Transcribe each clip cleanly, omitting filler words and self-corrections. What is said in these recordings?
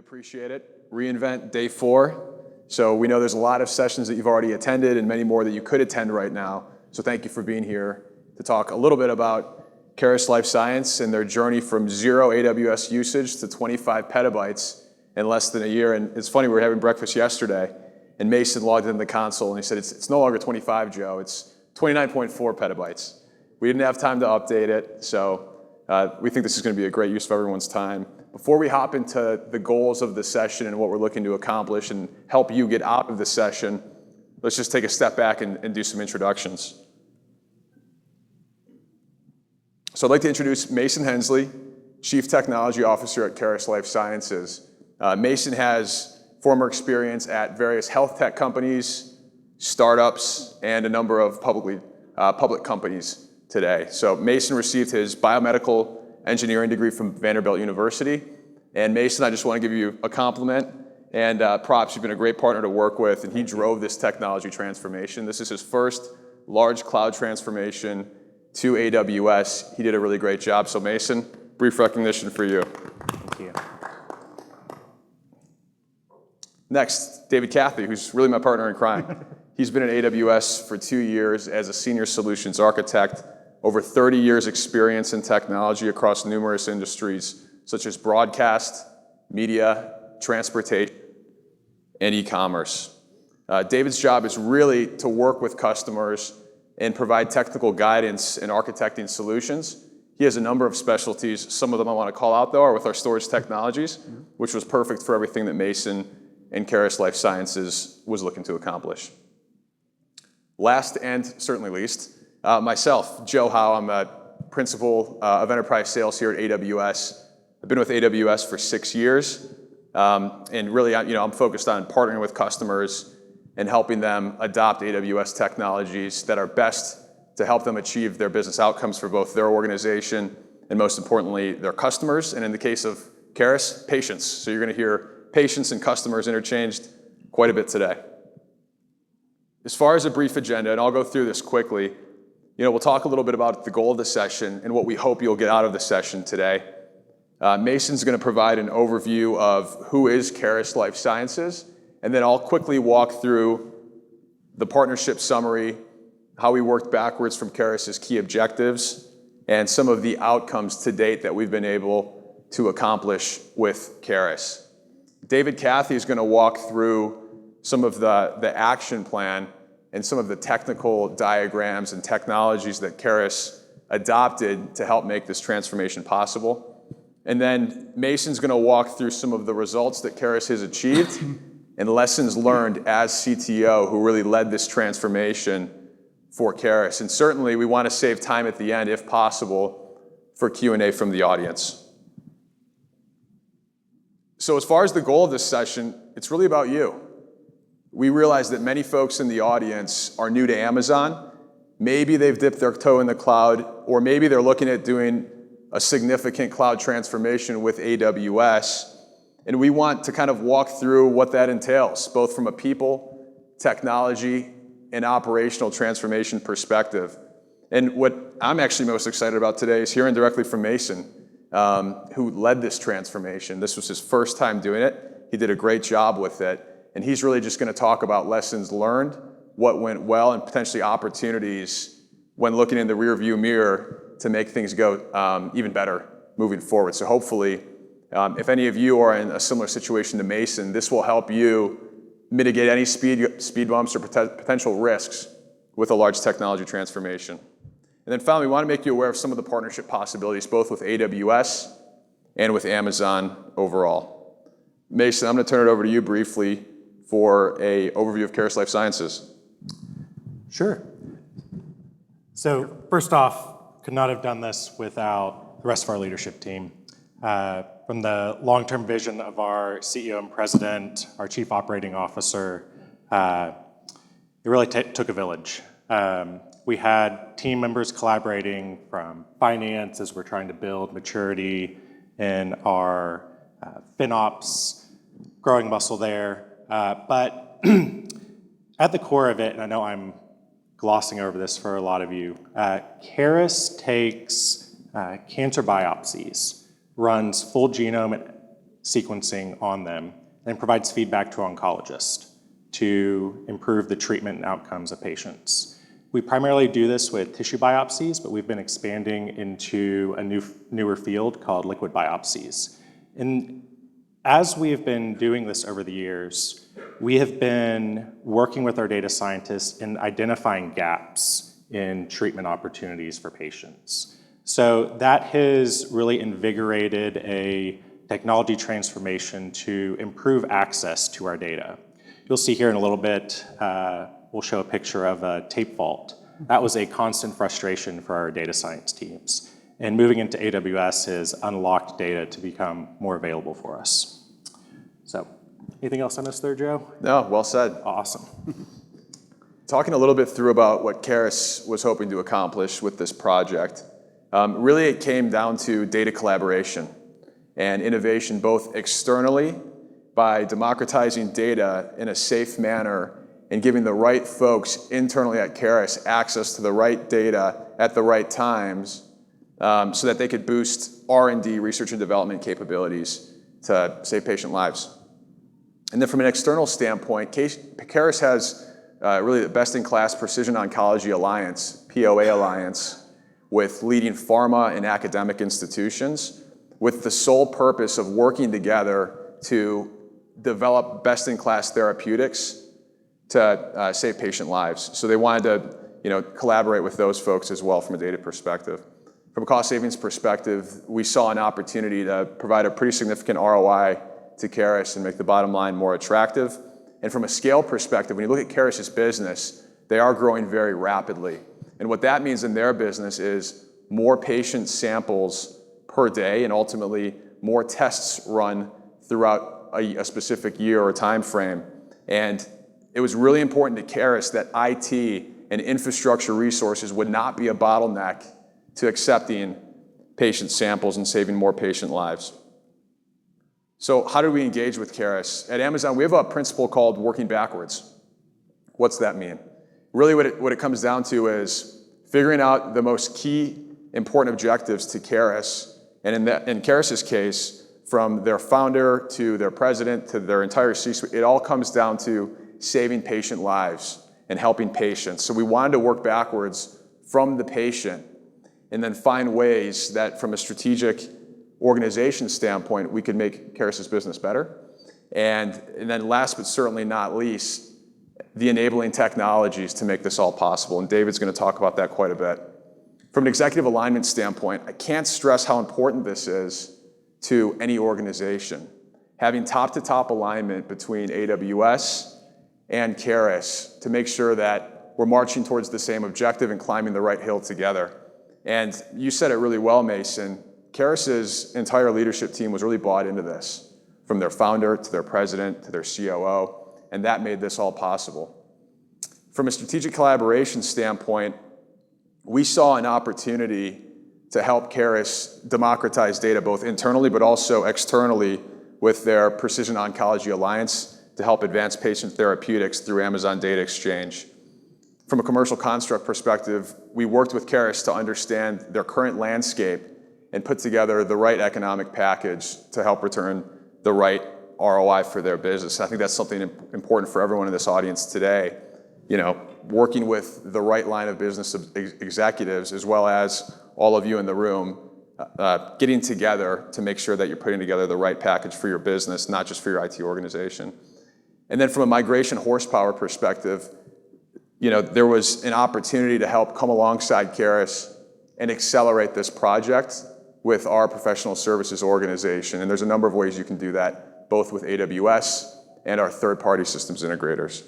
appreciate it. reInvent Day 4. So we know there's a lot of sessions that you've already attended and many more that you could attend right now. So thank you for being here to talk a little bit about Caris Life Sciences and their journey from 0 AWS usage to 25 petabytes in less than a year. And it's funny, we were having breakfast yesterday and Mason logged into the console and he said, it's no longer 25, Joe, it's 29.4 petabytes. We didn't have time to update it, so we think this is going to be a great use of everyone's time. Before we hop into the goals of the session and what we're looking to accomplish and help you get out of the session, let's just take a step back and do some introductions. So I'd like to introduce Mason Hensley, Chief Technology Officer at Caris Life Sciences. Mason has former experience at various health tech companies, startups, and a number of public companies today. So Mason received his biomedical engineering degree from Vanderbilt University. And Mason, I just want to give you a compliment and props. You've been a great partner to work with, and he drove this technology transformation. This is his first large cloud transformation to AWS. He did a really great job. So Mason, brief recognition for you. Thank you. Next, David Cathy, who's really my partner in crime. He's been at AWS for 2 years as a senior solutions architect, over 30 years experience in technology across numerous industries, such as broadcast, media, transportation, and e-commerce. David's job is really to work with customers and provide technical guidance in architecting solutions. He has a number of specialties. Some of them I want to call out, though, are with our storage technologies, which was perfect for everything that Mason and Caris Life Sciences was looking to accomplish. Last and certainly least, myself, Joe Howe. I'm a principal of enterprise sales here at AWS. I've been with AWS for 6 years, and really, I'm focused on partnering with customers and helping them adopt AWS technologies that are best to help them achieve their business outcomes for both their organization and, most importantly, their customers. And in the case of Caris, patients. So you're going to hear patients and customers interchanged quite a bit today. As far as a brief agenda, and I'll go through this quickly, we'll talk a little bit about the goal of the session and what we hope you'll get out of the session today. Mason's going to provide an overview of who is Caris Life Sciences, and then I'll quickly walk through the partnership summary, how we worked backwards from Caris's key objectives, and some of the outcomes to date that we've been able to accomplish with Caris. David Cathy is going to walk through some of the action plan and some of the technical diagrams and technologies that Caris adopted to help make this transformation possible. And then Mason's going to walk through some of the results that Caris has achieved and lessons learned as CTO who really led this transformation for Caris. And certainly we want to save time at the end, if possible, for Q&A from the audience. So as far as the goal of this session, it's really about you. We realize that many folks in the audience are new to Amazon. Maybe they've dipped their toe in the cloud, or maybe they're looking at doing a significant cloud transformation with AWS. And we want to kind of walk through what that entails, both from a people, technology, and operational transformation perspective. And what I'm actually most excited about today is hearing directly from Mason, who led this transformation. This was his first time doing it. He did a great job with it. And he's really just going to talk about lessons learned, what went well, and potentially opportunities when looking in the rearview mirror to make things go even better moving forward. So hopefully, if any of you are in a similar situation to Mason, this will help you mitigate any speed bumps or potential risks with a large technology transformation. And then finally, we want to make you aware of some of the partnership possibilities, both with AWS and with Amazon overall. Mason, I'm going to turn it over to you briefly for an overview of Caris Life Sciences. Sure. So first off, could not have done this without the rest of our leadership team. From the long-term vision of our CEO and president, our chief operating officer, it really took a village. We had team members collaborating from finance as we're trying to build maturity in our FinOps, growing muscle there. But at the core of it, and I know I'm glossing over this for a lot of you, Caris takes cancer biopsies, runs full genome sequencing on them, and provides feedback to oncologists to improve the treatment and outcomes of patients. We primarily do this with tissue biopsies, but we've been expanding into a newer field called liquid biopsies. And as we have been doing this over the years, we have been working with our data scientists in identifying gaps in treatment opportunities for patients. So that has really invigorated a technology transformation to improve access to our data. You'll see here in a little bit, we'll show a picture of a tape vault. That was a constant frustration for our data science teams. And moving into AWS has unlocked data to become more available for us. So, anything else I missed there, Joe? No, well said. Awesome. Talking a little bit through about what Caris was hoping to accomplish with this project, really it came down to data collaboration and innovation both externally by democratizing data in a safe manner and giving the right folks internally at Caris access to the right data at the right times so that they could boost R&D, research and development capabilities to save patient lives. And then from an external standpoint, Caris has really the best-in-class Precision Oncology Alliance, POA Alliance, with leading pharma and academic institutions with the sole purpose of working together to develop best-in-class therapeutics to save patient lives. So they wanted to collaborate with those folks as well from a data perspective. From a cost savings perspective, we saw an opportunity to provide a pretty significant ROI to Caris and make the bottom line more attractive. And from a scale perspective, when you look at Caris's business, they are growing very rapidly. And what that means in their business is more patient samples per day and ultimately more tests run throughout a specific year or time frame. And it was really important to Caris that IT and infrastructure resources would not be a bottleneck to accepting patient samples and saving more patient lives. So how do we engage with Caris? At Amazon, we have a principle called working backwards. What's that mean? Really what it comes down to is figuring out the most key important objectives to Caris, and in Caris's case, from their founder to their president to their entire C-suite, it all comes down to saving patient lives and helping patients. So we wanted to work backwards from the patient and then find ways that from a strategic organization standpoint, we could make Caris's business better. And then last but certainly not least, the enabling technologies to make this all possible. And David's going to talk about that quite a bit. From an executive alignment standpoint, I can't stress how important this is to any organization. Having top-to-top alignment between AWS and Caris to make sure that we're marching towards the same objective and climbing the right hill together. And you said it really well, Mason. Caris's entire leadership team was really bought into this, from their founder to their president to their COO, and that made this all possible. From a strategic collaboration standpoint, we saw an opportunity to help Caris democratize data both internally but also externally with their Precision Oncology Alliance to help advance patient therapeutics through Amazon Data Exchange. From a commercial construct perspective, we worked with Caris to understand their current landscape and put together the right economic package to help return the right ROI for their business. I think that's something important for everyone in this audience today. Working with the right line of business executives as well as all of you in the room, getting together to make sure that you're putting together the right package for your business, not just for your IT organization. And then from a migration horsepower perspective, there was an opportunity to help come alongside Caris and accelerate this project with our professional services organization. And there's a number of ways you can do that, both with AWS and our third-party systems integrators.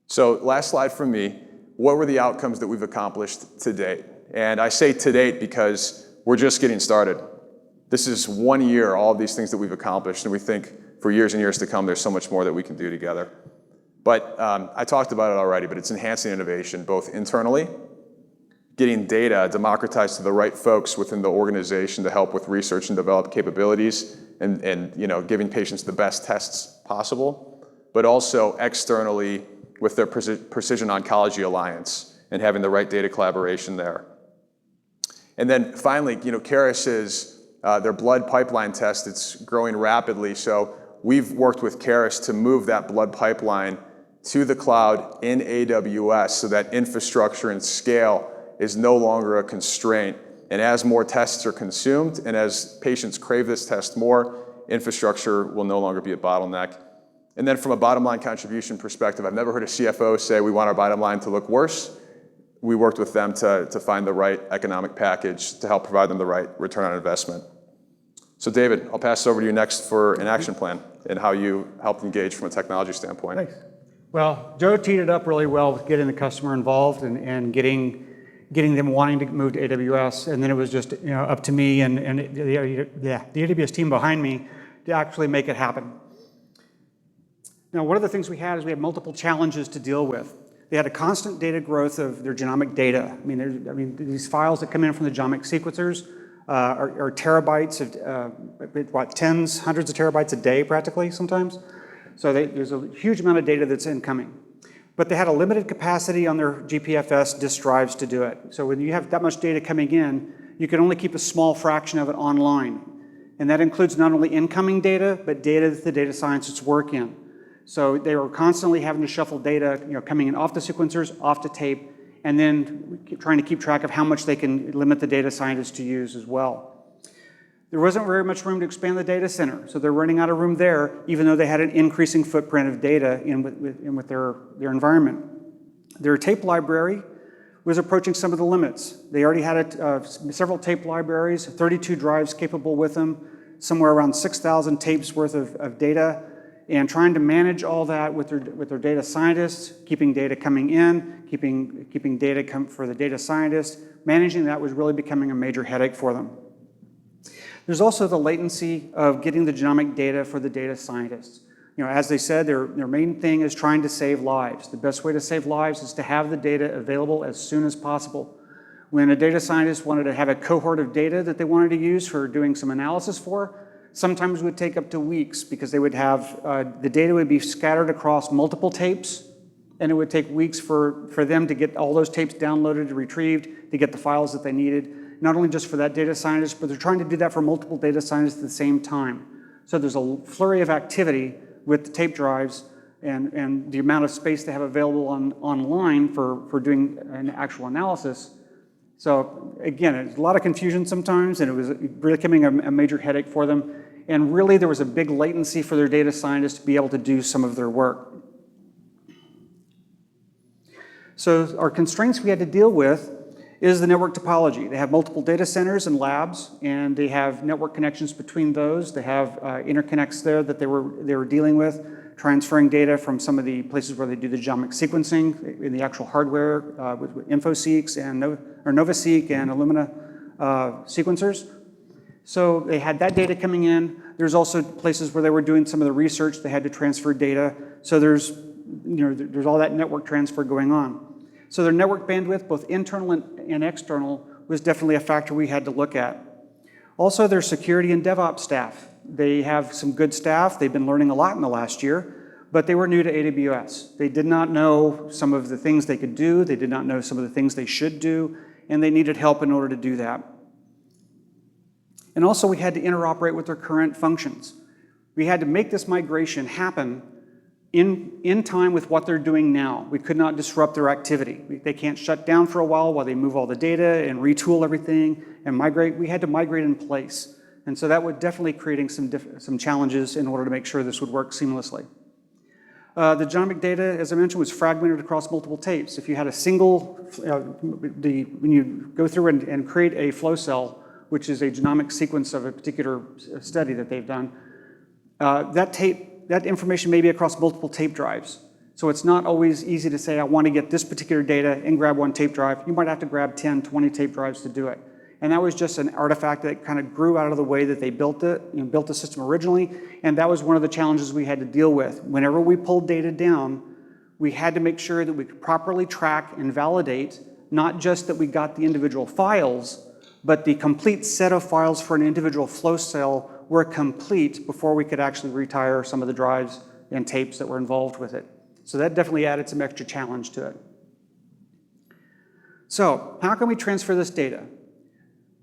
So last slide from me, what were the outcomes that we've accomplished to date? And I say to date because we're just getting started. This is 1 year, all of these things that we've accomplished, and we think for years and years to come, there's so much more that we can do together. But I talked about it already, but it's enhancing innovation, both internally, getting data democratized to the right folks within the organization to help with research and develop capabilities and giving patients the best tests possible, but also externally with their Precision Oncology Alliance and having the right data collaboration there. And then finally, Caris has their blood pipeline test, it's growing rapidly. So we've worked with Caris to move that blood pipeline to the cloud in AWS so that infrastructure and scale is no longer a constraint. And as more tests are consumed and as patients crave this test more, infrastructure will no longer be a bottleneck. And then from a bottom line contribution perspective, I've never heard a CFO say we want our bottom line to look worse. We worked with them to find the right economic package to help provide them the right return on investment. So David, I'll pass it over to you next for an action plan and how you helped engage from a technology standpoint. Thanks. Well, Joe teed it up really well with getting the customer involved and getting them wanting to move to AWS, and then it was just up to me and the AWS team behind me to actually make it happen. Now, one of the things we had is we had multiple challenges to deal with. They had a constant data growth of their genomic data. I mean, these files that come in from the genomic sequencers are terabytes of tens, hundreds of terabytes a day, practically sometimes. So there's a huge amount of data that's incoming. But they had a limited capacity on their GPFS disk drives to do it. So when you have that much data coming in, you can only keep a small fraction of it online. And that includes not only incoming data, but data that the data scientists work in. So they were constantly having to shuffle data, coming in off the sequencers, off the tape, and then trying to keep track of how much they can limit the data scientists to use as well. There wasn't very much room to expand the data center, so they're running out of room there, even though they had an increasing footprint of data in with their environment. Their tape library was approaching some of the limits. They already had several tape libraries, 32 drives capable with them, somewhere around 6,000 tapes worth of data, and trying to manage all that with their data scientists, keeping data coming in, keeping data for the data scientists. Managing that was really becoming a major headache for them. There's also the latency of getting the genomic data for the data scientists. As they said, their main thing is trying to save lives. The best way to save lives is to have the data available as soon as possible. When a data scientist wanted to have a cohort of data that they wanted to use for doing some analysis for, sometimes it would take up to weeks because they would have, the data would be scattered across multiple tapes, and it would take weeks for them to get all those tapes downloaded and retrieved to get the files that they needed. Not only just for that data scientist, but they're trying to do that for multiple data scientists at the same time. So there's a flurry of activity with the tape drives and the amount of space they have available online for doing an actual analysis. So again, it's a lot of confusion sometimes, and it was really becoming a major headache for them. And really, there was a big latency for their data scientists to be able to do some of their work. So our constraints we had to deal with is the network topology. They have multiple data centers and labs, and they have network connections between those. They have interconnects there that they were dealing with, transferring data from some of the places where they do the genomic sequencing in the actual hardware with InfoSeq and NovaSeq and Illumina sequencers. So they had that data coming in. There's also places where they were doing some of the research. They had to transfer data. So there's all that network transfer going on. So their network bandwidth, both internal and external, was definitely a factor we had to look at. Also, their security and DevOps staff. They have some good staff. They've been learning a lot in the last year, but they were new to AWS. They did not know some of the things they could do. They did not know some of the things they should do, and they needed help in order to do that. And also, we had to interoperate with their current functions. We had to make this migration happen in time with what they're doing now. We could not disrupt their activity. They can't shut down for a while they move all the data and retool everything and migrate. We had to migrate in place. And so that would definitely creating some challenges in order to make sure this would work seamlessly. The genomic data, as I mentioned, was fragmented across multiple tapes. If you had a single, when you go through and create a flow cell, which is a genomic sequence of a particular study that they've done, that information may be across multiple tape drives. So it's not always easy to say, I want to get this particular data and grab one tape drive. You might have to grab 10, 20 tape drives to do it. And that was just an artifact that kind of grew out of the way that they built it, built the system originally. And that was one of the challenges we had to deal with. Whenever we pulled data down, we had to make sure that we could properly track and validate, not just that we got the individual files, but the complete set of files for an individual flow cell were complete before we could actually retire some of the drives and tapes that were involved with it. So that definitely added some extra challenge to it. So how can we transfer this data?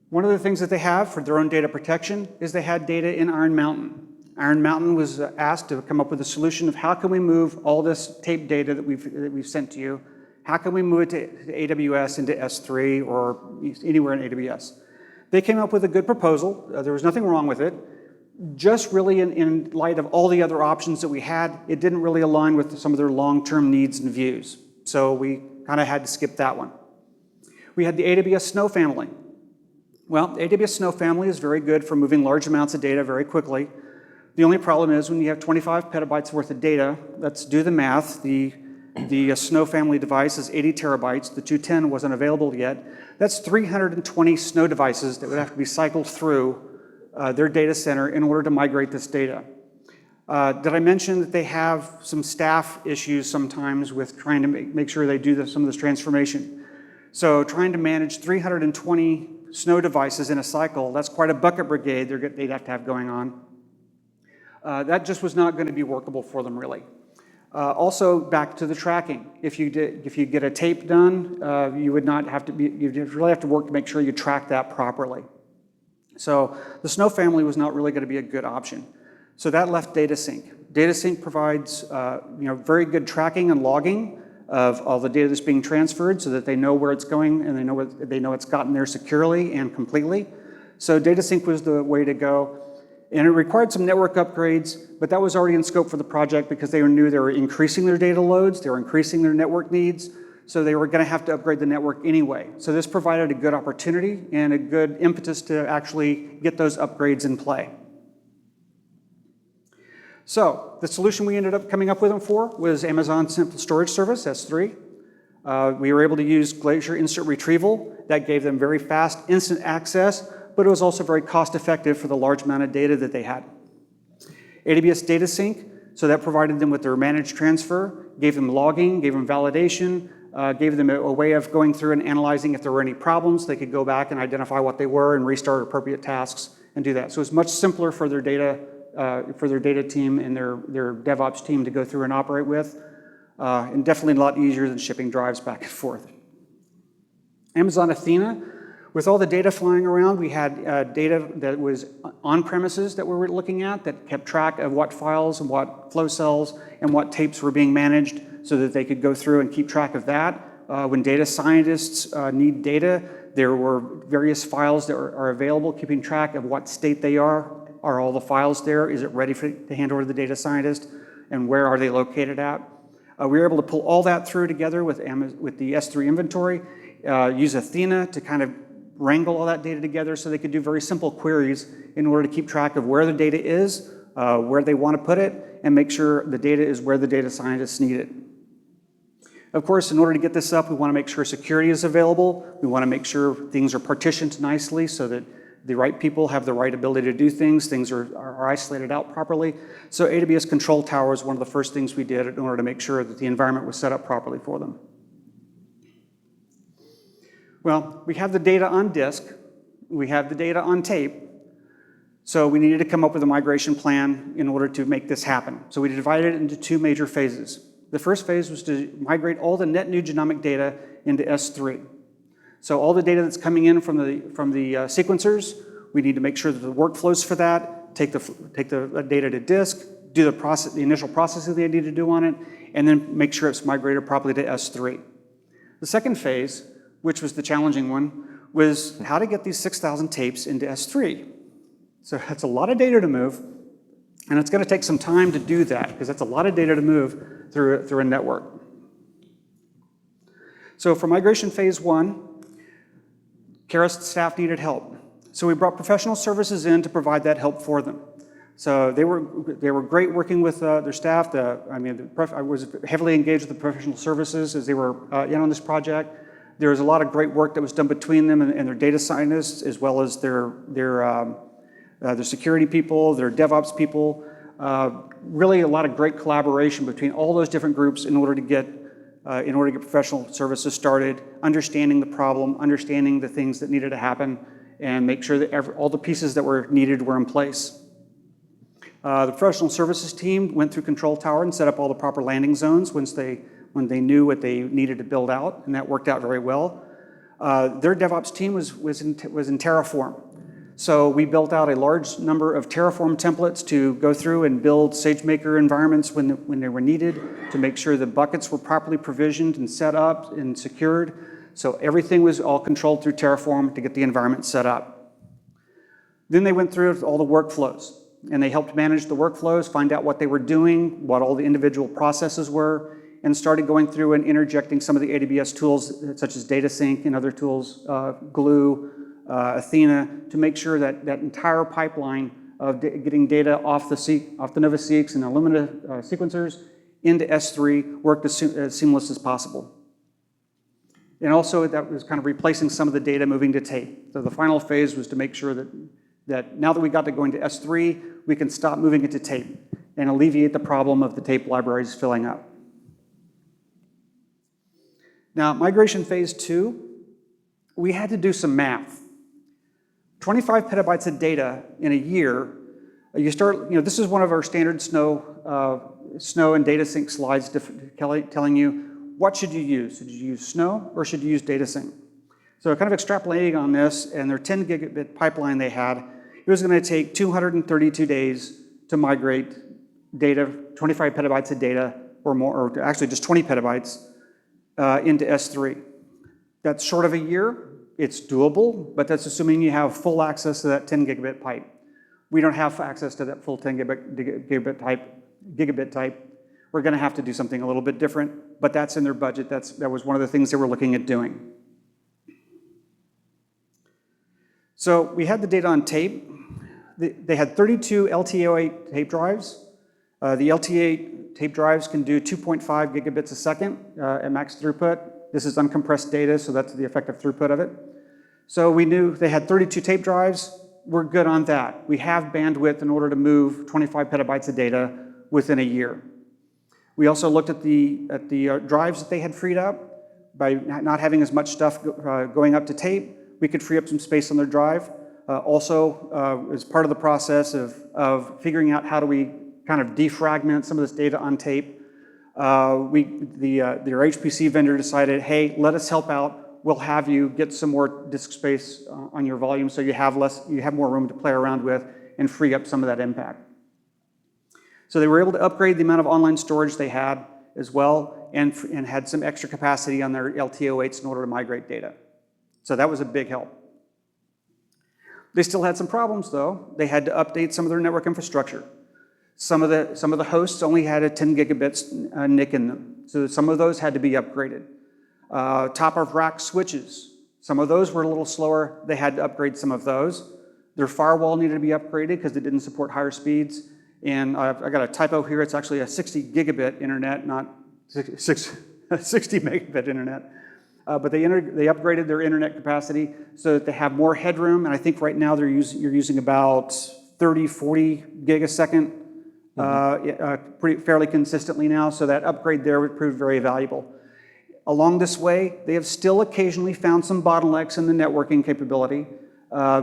One of the things that they have for their own data protection is they had data in Iron Mountain. Iron Mountain was asked to come up with a solution of how can we move all this tape data that we've sent to you, how can we move it to AWS into S3 or anywhere in AWS. They came up with a good proposal. There was nothing wrong with it. Just really in light of all the other options that we had, it didn't really align with some of their long-term needs and views. So we kind of had to skip that one. We had the AWS Snow family. Well, the AWS Snow family is very good for moving large amounts of data very quickly. The only problem is when you have 25 petabytes worth of data, let's do the math. The Snow family device is 80 terabytes. The 210 wasn't available yet. That's 320 Snow devices that would have to be cycled through their data center in order to migrate this data. Did I mention that they have some staff issues sometimes with trying to make sure they do some of this transformation? So trying to manage 320 Snow devices in a cycle, that's quite a bucket brigade they'd have to have going on. That just was not going to be workable for them, really. Also, back to the tracking. If you get a tape done, you'd really have to work to make sure you track that properly. So the Snow family was not really going to be a good option. So that left DataSync. DataSync provides very good tracking and logging of all the data that's being transferred so that they know where it's going and they know it's gotten there securely and completely. So DataSync was the way to go. And it required some network upgrades, but that was already in scope for the project because they knew they were increasing their data loads, they were increasing their network needs, so they were going to have to upgrade the network anyway. So this provided a good opportunity and a good impetus to actually get those upgrades in play. So the solution we ended up coming up with them for was Amazon Simple Storage Service, S3. We were able to use Glacier Instant Retrieval. That gave them very fast, instant access, but it was also very cost-effective for the large amount of data that they had. AWS DataSync, so that provided them with their managed transfer, gave them logging, gave them validation, gave them a way of going through and analyzing if there were any problems. They could go back and identify what they were and restart appropriate tasks and do that. So it's much simpler for their data team and their DevOps team to go through and operate with, and definitely a lot easier than shipping drives back and forth. Amazon Athena, with all the data flying around, we had data that was on premises that we were looking at that kept track of what files and what flow cells and what tapes were being managed so that they could go through and keep track of that. When data scientists need data, there were various files that are available, keeping track of what state they are. Are all the files there? Is it ready to hand over to the data scientist? And where are they located at? We were able to pull all that through together with the S3 inventory, use Athena to kind of wrangle all that data together so they could do very simple queries in order to keep track of where the data is, where they want to put it, and make sure the data is where the data scientists need it. Of course, in order to get this up, we want to make sure security is available. We want to make sure things are partitioned nicely so that the right people have the right ability to do things. Things are isolated out properly. So AWS Control Tower is one of the first things we did in order to make sure that the environment was set up properly for them. Well, we have the data on disk. We have the data on tape. So we needed to come up with a migration plan in order to make this happen. So we divided it into two major phases. The first phase was to migrate all the net new genomic data into S3. So all the data that's coming in from the sequencers, we need to make sure that the workflows for that, take the data to disk, do the initial processing they need to do on it, and then make sure it's migrated properly to S3. The second phase, which was the challenging one, was how to get these 6,000 tapes into S3. So that's a lot of data to move, and it's going to take some time to do that, because that's a lot of data to move through a network. So for migration phase one, Caris staff needed help. So we brought professional services in to provide that help for them. So they were great working with their staff. I was heavily engaged with the professional services as they were in on this project. There was a lot of great work that was done between them and their data scientists, as well as their security people, their DevOps people. Really a lot of great collaboration between all those different groups in order to get professional services started, understanding the problem, understanding the things that needed to happen, and make sure that all the pieces that were needed were in place. The professional services team went through Control Tower and set up all the proper landing zones when they knew what they needed to build out, and that worked out very well. Their DevOps team was in Terraform. So we built out a large number of Terraform templates to go through and build SageMaker environments when they were needed, to make sure the buckets were properly provisioned and set up and secured. So everything was all controlled through Terraform to get the environment set up. Then they went through all the workflows, and they helped manage the workflows, find out what they were doing, what all the individual processes were, and started going through and interjecting some of the AWS tools, such as DataSync and other tools, Glue, Athena, to make sure that that entire pipeline of getting data off the Nova Seeks and Illumina sequencers into S3 worked as seamless as possible. And also that was kind of replacing some of the data moving to tape. So the final phase was to make sure that now that we got to go into S3, we can stop moving it to tape and alleviate the problem of the tape libraries filling up. Now, migration phase 2, we had to do some math. 25 petabytes of data in a year, this is one of our standard Snow and DataSync slides telling you, what should you use? Should you use Snow or should you use DataSync? So kind of extrapolating on this, and their 10 gigabit pipeline they had, it was going to take 232 days to migrate data, 25 petabytes of data or more, or actually just 20 petabytes into S3. That's short of a year. It's doable, but that's assuming you have full access to that 10 gigabit pipe. We don't have access to that full 10 gigabit type. We're going to have to do something a little bit different, but that's in their budget. That was one of the things they were looking at doing. So we had the data on tape. They had 32 LTO8 tape drives. The LTO8 tape drives can do 2.5 gigabits a second at max throughput. This is uncompressed data, so that's the effective throughput of it. So we knew they had 32 tape drives. We're good on that. We have bandwidth in order to move 25 petabytes of data within a year. We also looked at the drives that they had freed up. By not having as much stuff going up to tape, we could free up some space on their drive. Also, as part of the process of figuring out how do we kind of defragment some of this data on tape, their HPC vendor decided, hey, let us help out. We'll have you get some more disk space on your volume so you have more room to play around with and free up some of that impact. So they were able to upgrade the amount of online storage they had as well, and had some extra capacity on their LTO8s in order to migrate data. So that was a big help. They still had some problems though. They had to update some of their network infrastructure. Some of the hosts only had a 10 gigabits NIC in them, so some of those had to be upgraded. Top of rack switches, some of those were a little slower. They had to upgrade some of those. Their firewall needed to be upgraded because it didn't support higher speeds. And I got a typo here. It's actually a 60 gigabit internet, not 60 megabit internet. But they upgraded their internet capacity so that they have more headroom. And I think right now you're using about 30, 40 gig a second fairly consistently now. So that upgrade there would prove very valuable. Along this way, they have still occasionally found some bottlenecks in the networking capability.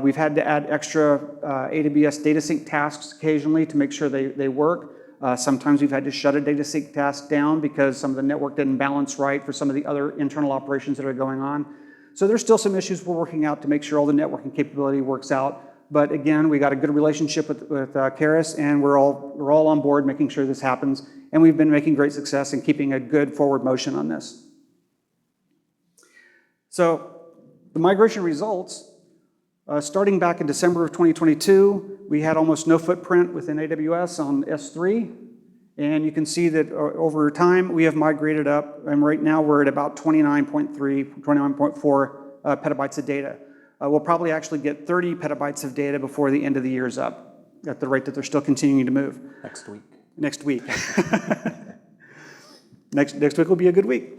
We've had to add extra AWS DataSync tasks occasionally to make sure they work. Sometimes we've had to shut a DataSync task down because some of the network didn't balance right for some of the other internal operations that are going on. So there's still some issues we're working out to make sure all the networking capability works out. But again, we got a good relationship with Caris, and we're all on board making sure this happens. And we've been making great success in keeping a good forward motion on this. So the migration results, starting back in December of 2022, we had almost no footprint within AWS on S3. And you can see that over time, we have migrated up, and right now we're at about 29.3, 29.4 petabytes of data. We'll probably actually get 30 petabytes of data before the end of the year's up, at the rate that they're still continuing to move. Next week. Next week. Next week will be a good week.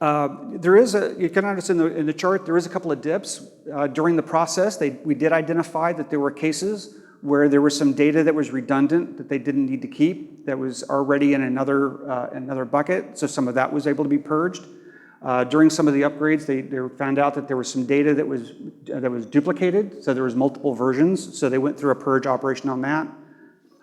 There is you can notice in the chart, there is a couple of dips. During the process, we did identify that there were cases where there was some data that was redundant that they didn't need to keep, that was already in another bucket, so some of that was able to be purged. During some of the upgrades, they found out that there was some data that was duplicated, so there was multiple versions, so they went through a purge operation on that.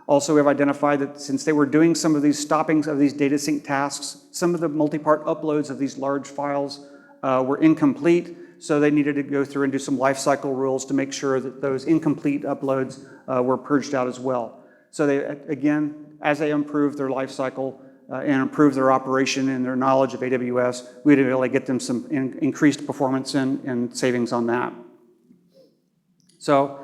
Also, we have identified that since they were doing some of these stoppings of these data sync tasks, some of the multi-part uploads of these large files were incomplete, so they needed to go through and do some lifecycle rules to make sure that those incomplete uploads were purged out as well. So they, again, as they improved their lifecycle and improved their operation and their knowledge of AWS, we were able to get them some increased performance and savings on that. So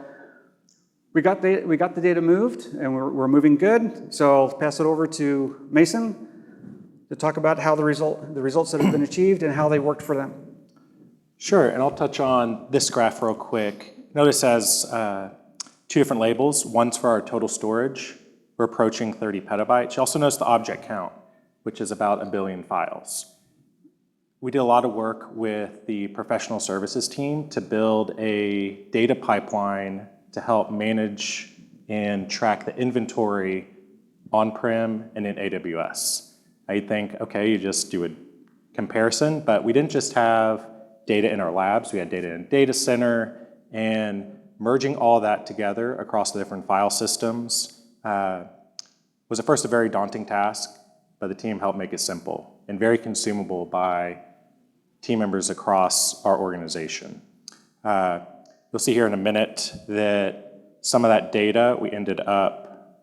we got the data moved, and we're moving good. So I'll pass it over to Mason to talk about how the results that have been achieved and how they worked for them. Sure, and I'll touch on this graph real quick. Notice has two different labels. One's for our total storage. We're approaching 30 petabytes. You also notice the object count, which is about 1 billion files. We did a lot of work with the professional services team to build a data pipeline to help manage and track the inventory on-prem and in AWS. Now you think, okay, you just do a comparison, but we didn't just have data in our labs, we had data in data center, and merging all that together across the different file systems was at first a very daunting task, but the team helped make it simple and very consumable by team members across our organization. You'll see here in a minute that some of that data we ended up,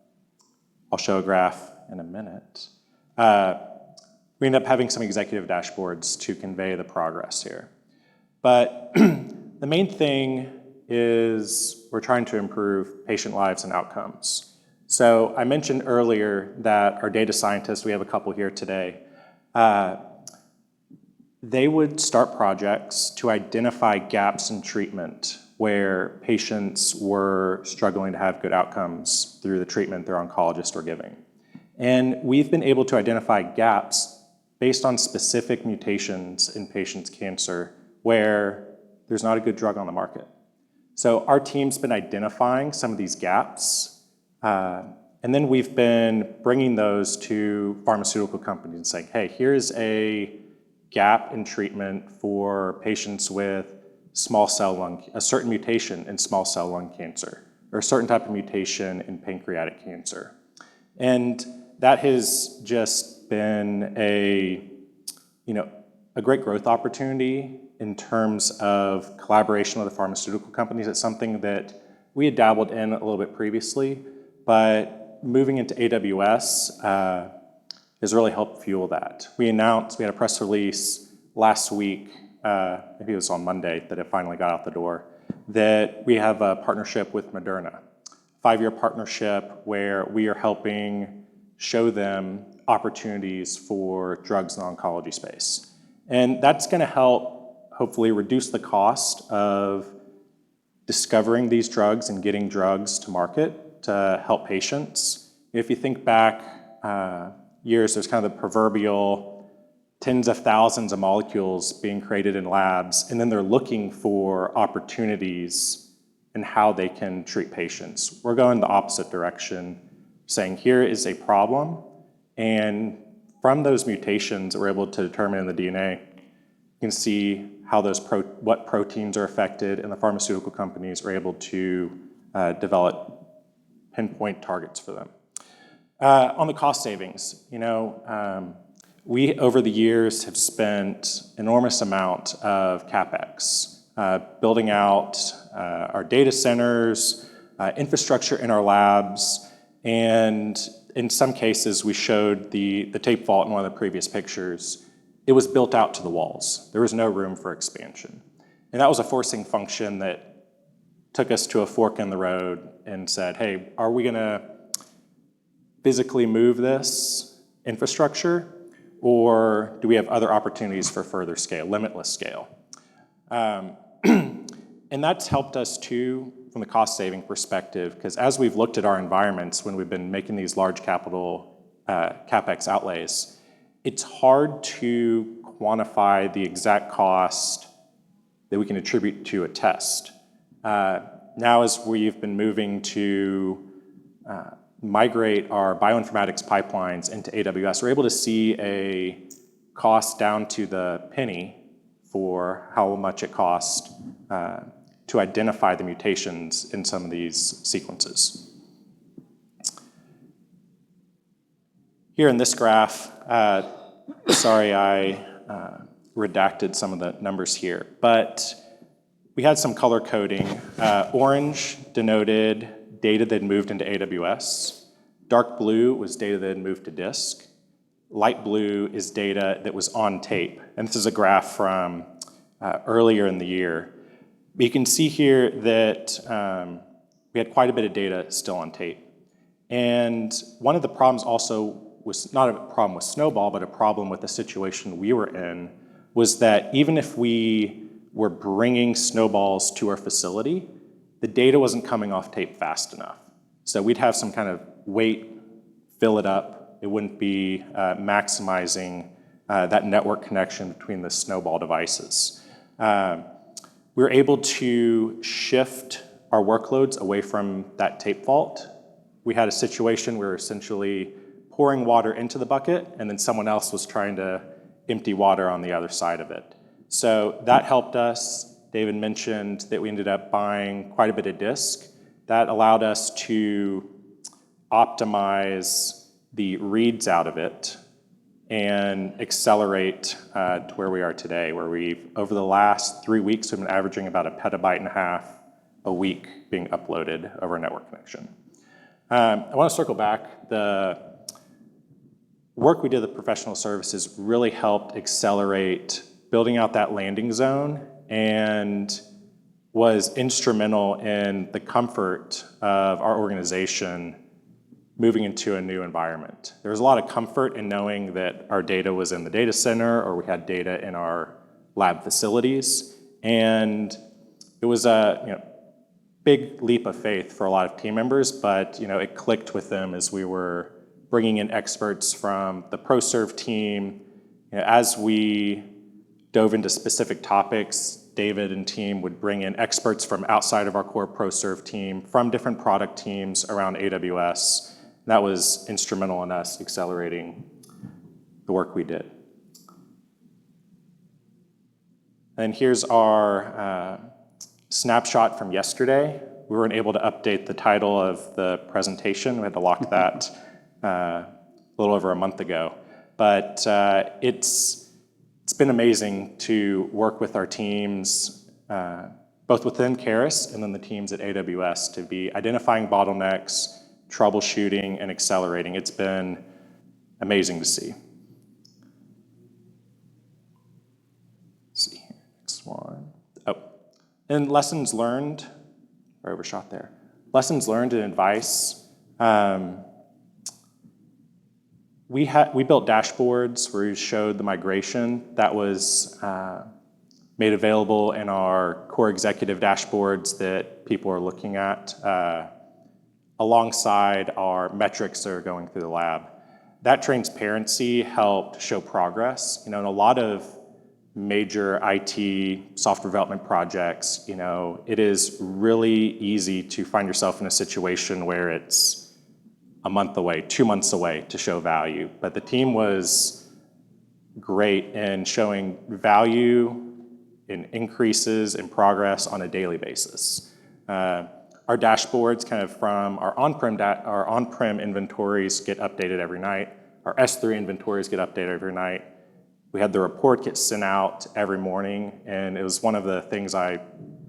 I'll show a graph in a minute, we ended up having some executive dashboards to convey the progress here. But the main thing is we're trying to improve patient lives and outcomes. So I mentioned earlier that our data scientists, we have a couple here today, they would start projects to identify gaps in treatment where patients were struggling to have good outcomes through the treatment their oncologist were giving. And we've been able to identify gaps based on specific mutations in patients' cancer where there's not a good drug on the market. So our team's been identifying some of these gaps, and then we've been bringing those to pharmaceutical companies and saying, hey, here's a gap in treatment for patients with small cell lung, a certain mutation in small cell lung cancer, or a certain type of mutation in pancreatic cancer. And that has just been a great growth opportunity in terms of collaboration with the pharmaceutical companies. It's something that we had dabbled in a little bit previously, but moving into AWS has really helped fuel that. We had a press release last week, maybe it was on Monday that it finally got out the door, that we have a partnership with Moderna, 5-year partnership where we are helping show them opportunities for drugs in the oncology space. And that's gonna help hopefully reduce the cost of discovering these drugs and getting drugs to market to help patients. If you think back years, there's kind of the proverbial tens of thousands of molecules being created in labs, and then they're looking for opportunities in how they can treat patients. We're going the opposite direction, saying here is a problem, and from those mutations that we're able to determine in the DNA, you can see how what proteins are affected, and the pharmaceutical companies are able to develop pinpoint targets for them. On the cost savings, we over the years have spent enormous amount of CapEx building out our data centers, infrastructure in our labs, and in some cases we showed the tape vault in one of the previous pictures. It was built out to the walls. There was no room for expansion. And that was a forcing function that took us to a fork in the road and said, hey, are we gonna physically move this infrastructure, or do we have other opportunities for further scale, limitless scale? And that's helped us too from the cost saving perspective, because as we've looked at our environments when we've been making these large capital CapEx outlays, it's hard to quantify the exact cost that we can attribute to a test. Now as we've been moving to migrate our bioinformatics pipelines into AWS, we're able to see a cost down to the penny for how much it costs to identify the mutations in some of these sequences. Here in this graph, sorry, I redacted some of the numbers here, but we had some color coding. Orange denoted data that had moved into AWS. Dark blue was data that had moved to disk. Light blue is data that was on tape. And this is a graph from earlier in the year. But you can see here that we had quite a bit of data still on tape. And one of the problems also was not a problem with Snowball, but a problem with the situation we were in, was that even if we were bringing snowballs to our facility, the data wasn't coming off tape fast enough. So we'd have some kind of wait, fill it up. It wouldn't be maximizing that network connection between the Snowball devices. We were able to shift our workloads away from that tape vault. We had a situation where we were essentially pouring water into the bucket, and then someone else was trying to empty water on the other side of it. So that helped us. David mentioned that we ended up buying quite a bit of disk. That allowed us to optimize the reads out of it and accelerate to where we are today, where we've, over the last 3 weeks, we've been averaging about 1.5 petabytes a week being uploaded over a network connection. I want to circle back. The work we did with professional services really helped accelerate building out that landing zone and was instrumental in the comfort of our organization moving into a new environment. There was a lot of comfort in knowing that our data was in the data center or we had data in our lab facilities. And it was a big leap of faith for a lot of team members, but it clicked with them as we were bringing in experts from the ProServe team. As we dove into specific topics, David and team would bring in experts from outside of our core ProServe team, from different product teams around AWS. That was instrumental in us accelerating the work we did. And here's our snapshot from yesterday. We weren't able to update the title of the presentation. We had to lock that a little over a month ago. But it's been amazing to work with our teams, both within Caris and then the teams at AWS, to be identifying bottlenecks, troubleshooting, and accelerating. It's been amazing to see. Let's see here, next one. Oh, and lessons learned, I overshot there. Lessons learned and advice. We built dashboards where we showed the migration that was made available in our core executive dashboards that people are looking at alongside our metrics that are going through the lab. That transparency helped show progress. In a lot of major IT software development projects, it is really easy to find yourself in a situation where it's a month away, 2 months away to show value. But the team was great in showing value in increases in progress on a daily basis. Our dashboards kind of from our on-prem inventories get updated every night. Our S3 inventories get updated every night. We had the report get sent out every morning, and it was one of the things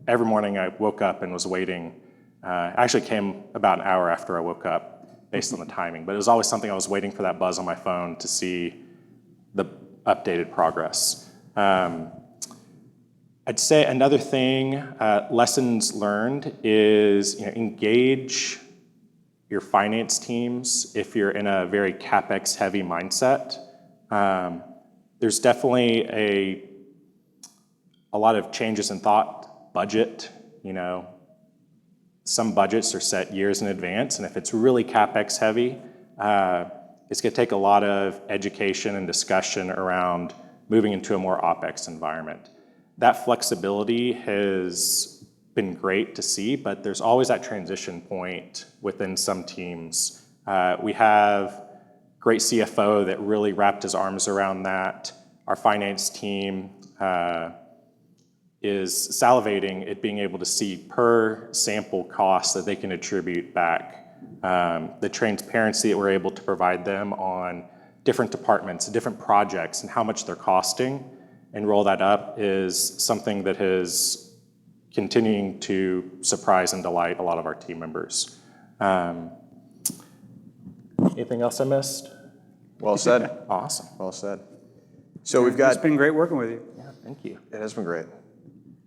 every morning I woke up and was waiting. Actually came about an hour after I woke up based on the timing, but it was always something I was waiting for that buzz on my phone to see the updated progress. I'd say another thing, lessons learned is engage your finance teams if you're in a very CapEx heavy mindset. There's definitely a lot of changes in thought, budget, some budgets are set years in advance, and if it's really CapEx heavy, it's gonna take a lot of education and discussion around moving into a more OpEx environment. That flexibility has been great to see, but there's always that transition point within some teams. We have great CFO that really wrapped his arms around that. Our finance team is salivating at being able to see per sample cost that they can attribute back. The transparency that we're able to provide them on different departments, different projects, and how much they're costing and roll that up is something that is continuing to surprise and delight a lot of our team members. Anything else I missed? Well said. Awesome. Well said. So we've got, It's been great working with you. Yeah, thank you. it has been great.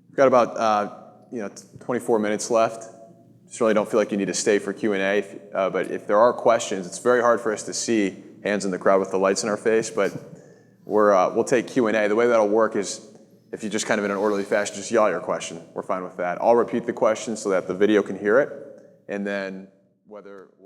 We've got about 24 minutes left. Just really don't feel like you need to stay for Q&A, but if there are questions, it's very hard for us to see hands in the crowd with the lights in our face, but we'll take Q&A. The way that'll work is if you just kind of in an orderly fashion, just yell out your question. We're fine with that. I'll repeat the question so that the video can hear it, and then whether